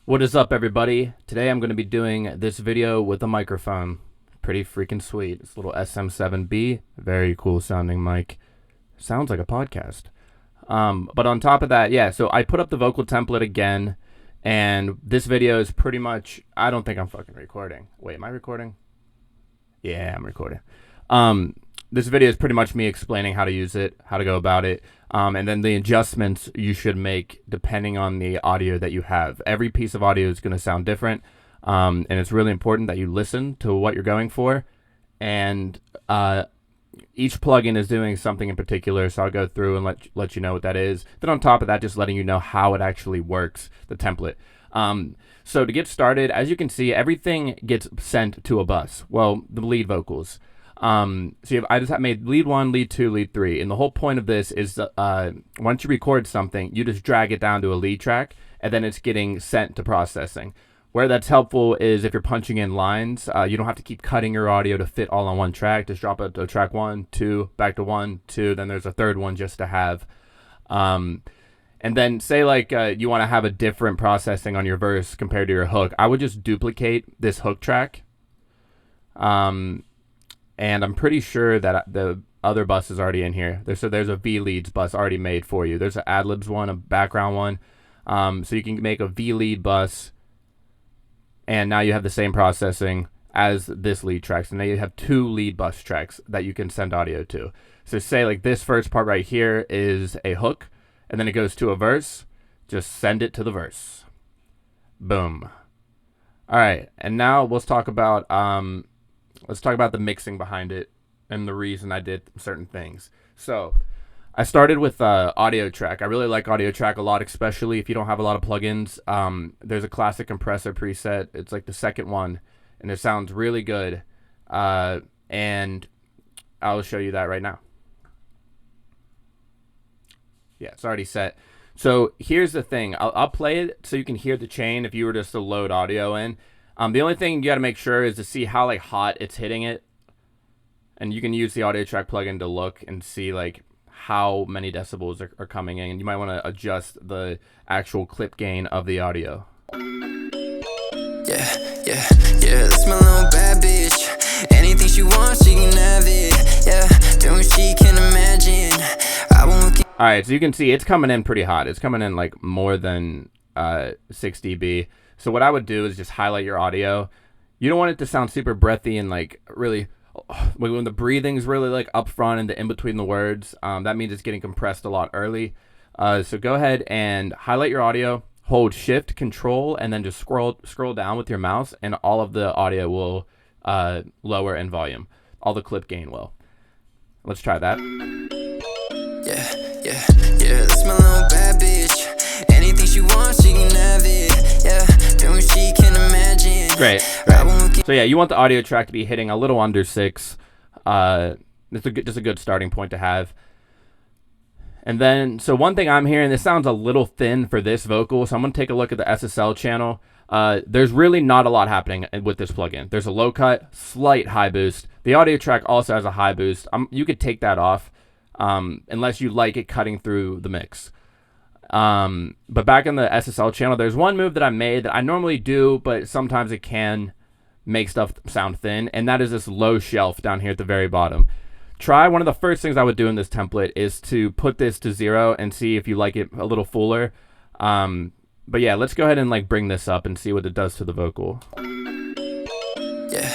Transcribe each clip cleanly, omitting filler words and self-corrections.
What is up, everybody? Today I'm going to be doing this video with a microphone. Pretty freaking sweet. It's a little SM7B. Very cool sounding mic. Sounds like a podcast. But on top of that, yeah, so I put up the vocal template again, and this video is pretty much, I don't think I'm fucking recording. Wait, am I recording? Yeah, I'm recording. This video is pretty much me explaining how to use it, how to go about it, and then the adjustments you should make depending on the audio that you have. Every piece of audio is going to sound different, and it's really important that you listen to what you're going for, and each plugin is doing something in particular, so I'll go through and let you know what that is. Then on top of that, just letting you know how it actually works, the template. So to get started, as you can see, everything gets sent to a bus. Well, the lead vocals. So I just made lead 1, lead 2, lead 3, and the whole point of this is once you record something, you just drag it down to a lead track, and then it's getting sent to processing. Where that's helpful is if you're punching in lines, you don't have to keep cutting your audio to fit all on one track. Just drop it to track 1, 2, back to 1, 2, then there's a third one just to have. And then say like you want to have a different processing on your verse compared to your hook. I would just duplicate this hook track. And I'm pretty sure that the other bus is already in here. There's a V leads bus already made for you. There's an ad libs one, a background one. So you can make a V lead bus, and now you have the same processing as this lead track. So now you have 2 lead bus tracks that you can send audio to. So say like this first part right here is a hook, and then it goes to a verse. Just send it to the verse. Boom. All right, and now let's talk about the mixing behind it and the reason I did certain things. So I started with audio track. I really like audio track a lot, especially if you don't have a lot of plugins. There's a classic compressor preset. It's like the second one, and it sounds really good. And I'll show you that right now. Yeah, it's already set. So here's the thing. I'll play it so you can hear the chain if you were just to load audio in. The only thing you got to make sure is to see how like hot it's hitting it, and you can use the audio track plugin to look and see like how many decibels are coming in. You might want to adjust the actual clip gain of the audio. Yeah, that's my little bad bitch. Anything she wants, she can have it. Yeah, doing what she can imagine. All right, so you can see it's coming in pretty hot. It's coming in like more than 6 dB. So what I would do is just highlight your audio. You don't want it to sound super breathy and like really, when the breathing's really like up front and the in between the words, that means it's getting compressed a lot early. So go ahead and highlight your audio, hold Shift, Control, and then just scroll down with your mouse, and all of the audio will lower in volume. All the clip gain will. Let's try that. Yeah, that's my little bad bitch. Anything she wants, she can have it. Yeah, doing what she can imagine. Great. So yeah, you want the audio track to be hitting a little under 6. It's just a good starting point to have. And then, so one thing I'm hearing, this sounds a little thin for this vocal, so I'm going to take a look at the SSL channel. There's really not a lot happening with this plugin. There's a low cut, slight high boost. The audio track also has a high boost. You could take that off unless you like it cutting through the mix. But back in the SSL channel, there's one move that I made that I normally do, but sometimes it can make stuff sound thin, and that is this low shelf down here at the very bottom. One of the first things I would do in this template is to put this to 0 and see if you like it a little fuller. But yeah, let's go ahead and like bring this up and see what it does to the vocal. Yeah,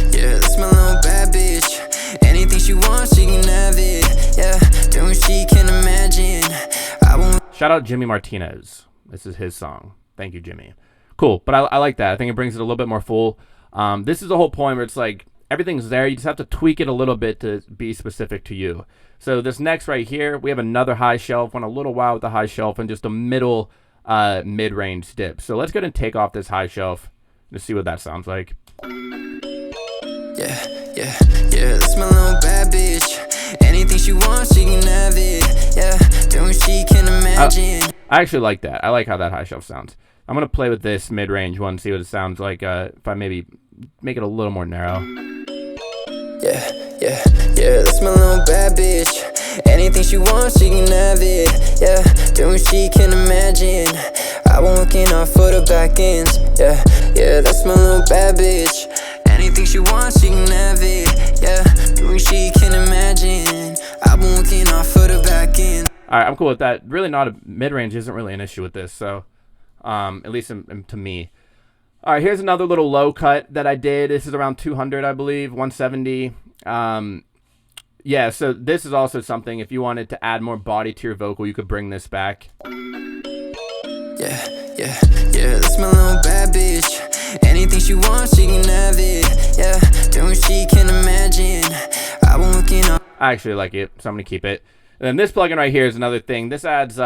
that's my little bad bitch. Anything she wants, she can have it. Yeah, doing what she can imagine. Shout out Jimmy Martinez. This is his song. Thank you, Jimmy. Cool, but I like that. I think it brings it a little bit more full. This is the whole point where it's like everything's there. You just have to tweak it a little bit to be specific to you. So this next right here, we have another high shelf. Went a little while with the high shelf and just a middle mid-range dip. So let's go ahead and take off this high shelf to see what that sounds like. Yeah, that's my little bad bitch. Anything she wants, she can have it. Yeah, doing what she can imagine. I actually like that. I like how that high shelf sounds. I'm going to play with this mid-range one, see what it sounds like if I maybe make it a little more narrow. Yeah, that's my little bad bitch. Anything she wants, she can have it. Yeah, doing what she can imagine. I've been working hard for the back ends. Yeah, yeah, that's my little bad bitch. Anything she wants, she can have it. Yeah, doing she can imagine. I've been working hard for the back end. All right, I'm cool with that. Really, not a mid-range isn't really an issue with this, so at least to me. All right, here's another little low cut that I did. This is around 200, I believe, 170. Yeah, so this is also something, if you wanted to add more body to your vocal, you could bring this back. Yeah, yeah, yeah, that's my little bad bitch. Anything she wants, she can have it. Yeah, doing she can imagine. I've been working on. I actually like it, so I'm going to keep it. And then this plugin right here is another thing. This adds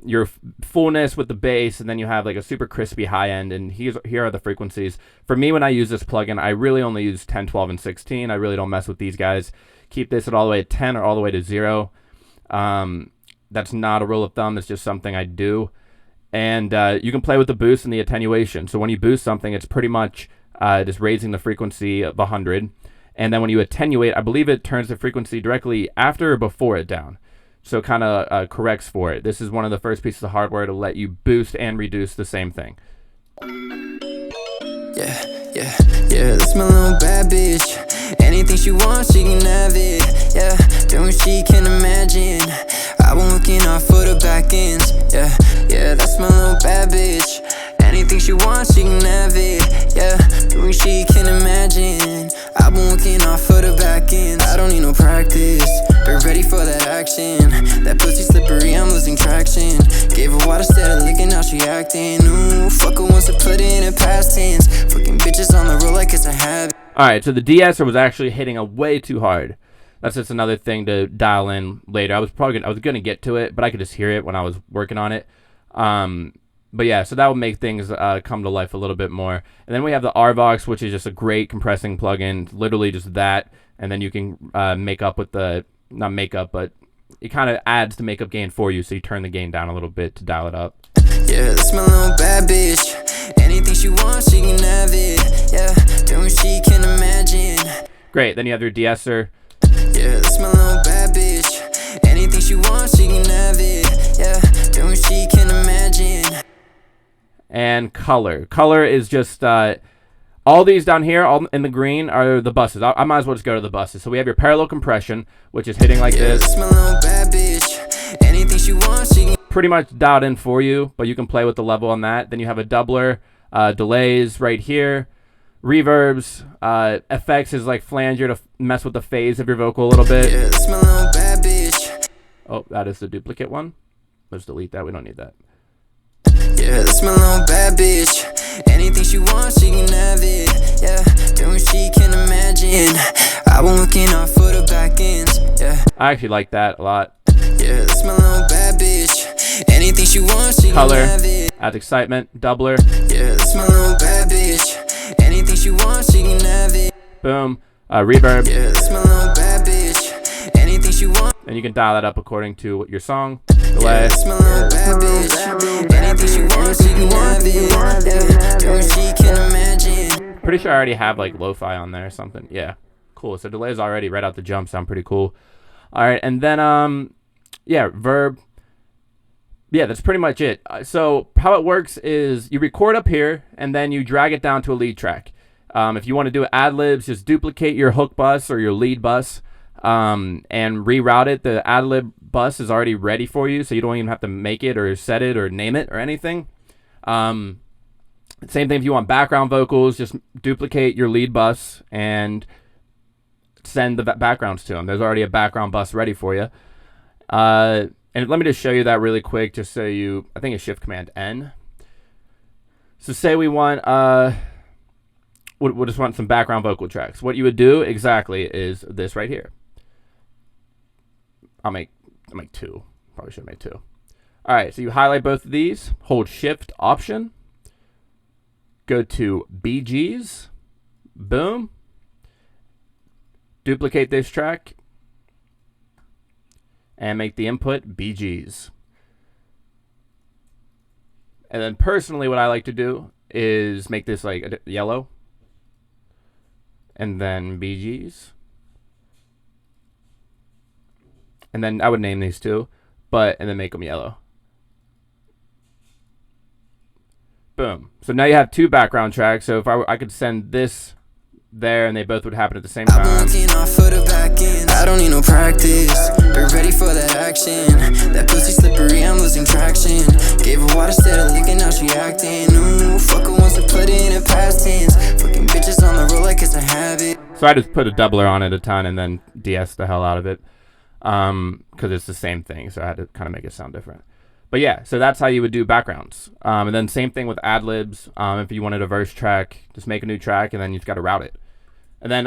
your fullness with the bass, and then you have like a super crispy high end, and here are the frequencies. For me, when I use this plugin, I really only use 10, 12, and 16. I really don't mess with these guys. Keep this at all the way to 10 or all the way to 0. That's not a rule of thumb. It's just something I do. And you can play with the boost and the attenuation. So when you boost something, it's pretty much just raising the frequency of 100. And then when you attenuate, I believe it turns the frequency directly after or before it down. So it kind of corrects for it. This is one of the first pieces of hardware to let you boost and reduce the same thing. Yeah, yeah, yeah, that's my little bad bitch. Anything she wants, she can have it. Yeah, doing she can imagine. I've been working hard for the back ends. Yeah, yeah, that's my little bad bitch. Anything she wants, she can have it. Yeah, doing she can imagine. I've been working hard for the back ends. I don't need no practice. They're ready for that action. That pussy slippery, I'm losing traction. Gave her water instead of licking, now she acting. Ooh, fuck her wants to put it in past tense. Fucking bitches on the road like it's a habit. Alright, so the Deesser was actually hitting a way too hard. That's just another thing to dial in later. I was gonna get to it, but I could just hear it when I was working on it. But yeah, so that would make things come to life a little bit more. And then we have the RVox, which is just a great compressing plugin. It's literally just that, and then you can make up with the, not make up, but it kind of adds the makeup gain for you, so you turn the gain down a little bit to dial it up. Yeah, that's my little bad bitch. Anything she wants, she can have it. Yeah, doing she can imagine. Great, then you have your Deesser. Yeah, that's my little bad bitch. Anything she wants, she can have it. Yeah, doing she can imagine. And color. Color is just all these down here, all in the green, are the buses. I might as well just go to the buses. So we have your parallel compression, which is hitting like this. That's my little bad bitch. Anything she wants, she can. Pretty much dialed in for you, but you can play with the level on that. Then you have a doubler, delays right here, reverbs, effects is like flanger to mess with the phase of your vocal a little bit. Yeah, that's my little bad bitch. Oh, that is the duplicate one. Let's delete that. We don't need that. Yeah, that's my little bad bitch. Anything she wants, she can have it. Yeah, doing she can imagine. I've been working hard for the back ends. Yeah, I actually like that a lot. yeah, that's my little bad bitch. Anything she wants, she Color can have it. adds excitement. Doubler. Yeah, that's my little bad bitch. Anything she wants, she can have it. Boom. Reverb. Yeah, that's my little bad bitch. Anything she wants. And you can dial that up according to your song. Yeah, Delay. that's my little bad bitch. Anything she wants, she can have it. Yeah, doing she can imagine. Pretty sure I already have like lo-fi on there or something. Yeah. Cool. So delays already right out the jump sound pretty cool. All right, and then yeah, verb. Yeah, that's pretty much it. So how it works is you record up here, and then you drag it down to a lead track. If you want to do ad-libs, just duplicate your hook bus or your lead bus and reroute it. The ad-lib bus is already ready for you, so you don't even have to make it or set it or name it or anything. Same thing if you want background vocals, just duplicate your lead bus and send the backgrounds to them. There's already a background bus ready for you. And let me just show you that really quick, just so you, I think it's Shift Command N. So say we want, we'll just want some background vocal tracks. What you would do exactly is this right here. I'll make 2. Probably should have made 2. All right, so you highlight both of these, hold Shift Option, go to BGs, boom, duplicate this track, and make the input BGs. And then personally what I like to do is make this like yellow, and then BGs. And then I would name these two, and then make them yellow. Boom. So now you have 2 background tracks. So if I could send this there and they both would happen at the same I've been time. looking off for the back end. I don't need no practice, but ready for that action. That pussy slippery, I'm losing traction. Gave her water, instead of licking, now she acting. Ooh, fuck her wants to put it in past tense. Fucking bitches on the road like it's a habit. So I just put a doubler on it a ton and then DS the hell out of it. Because it's the same thing. So I had to kind of make it sound different. But yeah, so that's how you would do backgrounds. And then same thing with ad-libs. If you wanted a verse track, just make a new track and then you've got to route it. And then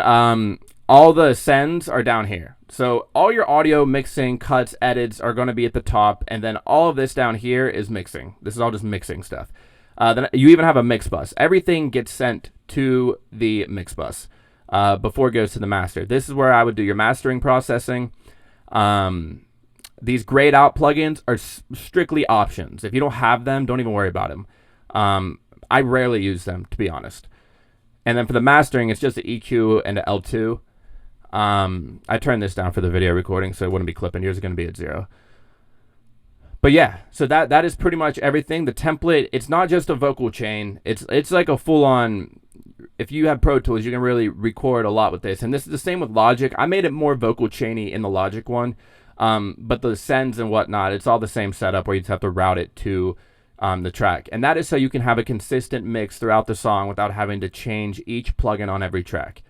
all the sends are down here. So all your audio mixing, cuts, edits are going to be at the top. And then all of this down here is mixing. This is all just mixing stuff. Then you even have a mix bus. Everything gets sent to the mix bus before it goes to the master. This is where I would do your mastering processing. These grayed out plugins are strictly options. If you don't have them, don't even worry about them. I rarely use them, to be honest. And then for the mastering, it's just an EQ and an L2. I turned this down for the video recording, so it wouldn't be clipping. Yours is going to be at 0. But yeah, so that is pretty much everything. The template, it's not just a vocal chain. It's like a full-on... If you have Pro Tools, you can really record a lot with this. And this is the same with Logic. I made it more vocal chainy in the Logic one. But the sends and whatnot, it's all the same setup where you just have to route it to the track. And that is so you can have a consistent mix throughout the song without having to change each plugin on every track.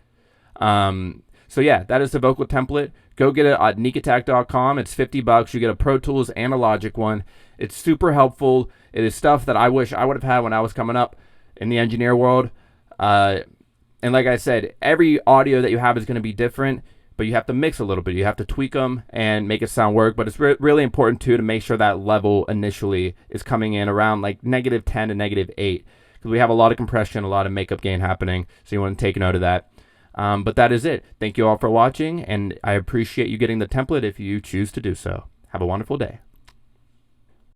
So yeah, that is the vocal template. Go get it at neekattack.com. It's $50. You get a Pro Tools and a Logic one. It's super helpful. It is stuff that I wish I would have had when I was coming up in the engineer world. And like I said, every audio that you have is going to be different, but you have to mix a little bit. You have to tweak them and make it sound work. But it's really important too to make sure that level initially is coming in around like -10 to -8, because we have a lot of compression, a lot of makeup gain happening. So you want to take note of that. But that is it. Thank you all for watching, and I appreciate you getting the template if you choose to do so. Have a wonderful day.